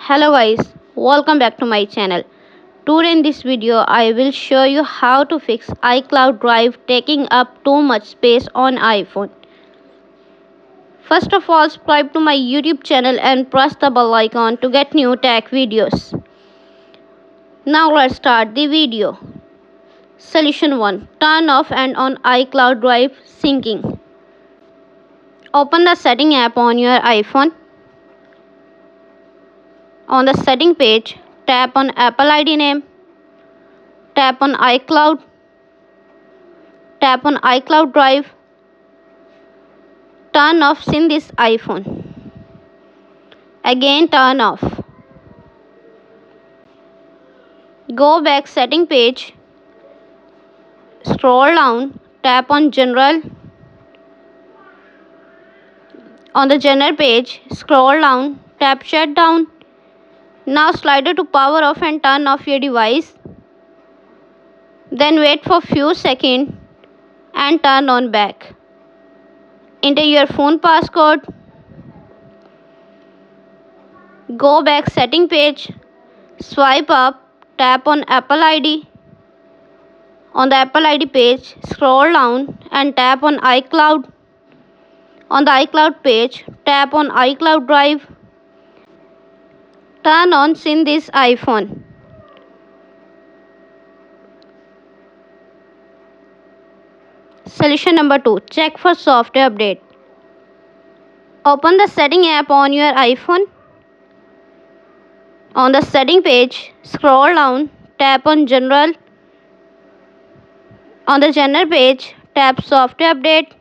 Hello guys, welcome back to my channel. Today in this video I will show you how to fix iCloud Drive taking up too much space on iPhone. First of all, subscribe to my YouTube channel and press the bell icon to get new tech videos. Now let's start the video. Solution 1. Turn off and on iCloud Drive syncing. Open the setting app on your iPhone. On the setting page, tap on Apple ID name, tap on iCloud, tap on iCloud Drive, turn off sync this iPhone. Again turn off. Go back setting page, scroll down, tap on General. On the General page, scroll down, tap Shutdown. Now slide it to power off and turn off your device. Then wait for few seconds and turn on back. Enter your phone passcode. Go back setting page. Swipe up. Tap on Apple ID. On the Apple ID page, scroll down and tap on iCloud. On the iCloud page, tap on iCloud Drive. Turn on sync this iPhone. Solution number 2. Check for software update. Open the setting app on your iPhone. On the setting page, scroll down, tap on General. On the General page, tap Software Update.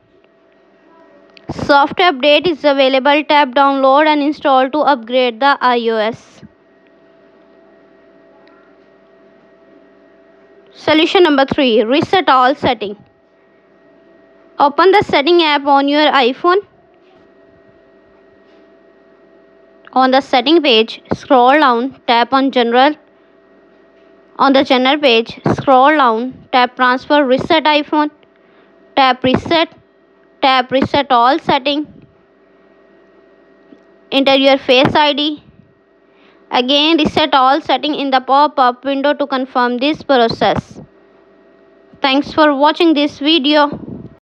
Software Update is available. Tap Download and install to upgrade the iOS. Solution number 3. Reset all settings. Open the setting app on your iPhone. On the setting page, scroll down, tap on General. On the General page, scroll down, tap Transfer Reset iPhone. Tap Reset all settings. Enter your Face ID. Again reset all settings in the pop-up window to confirm this process. Thanks for watching this video.